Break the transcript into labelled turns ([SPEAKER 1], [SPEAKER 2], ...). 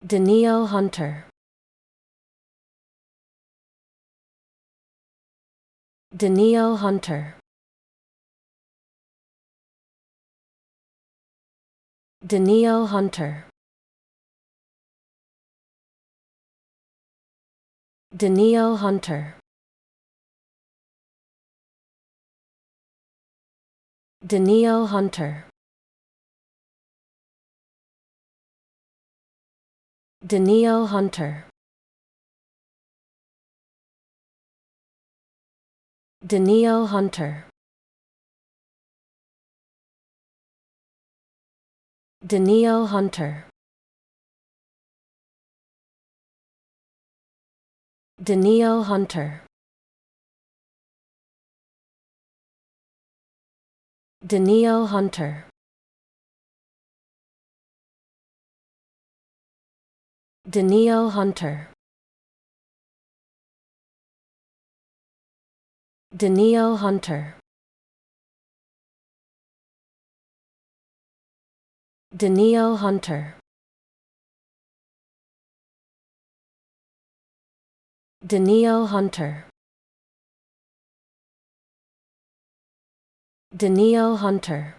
[SPEAKER 1] Danielle Hunter. Danielle Hunter. Danielle Hunter. Danielle Hunter. Danielle Hunter. Danielle Hunter. Danielle Hunter. Danielle Hunter. Danielle Hunter. Danielle Hunter. Danielle Hunter. Danielle Hunter. Danielle Hunter. Danielle Hunter. Danielle Hunter.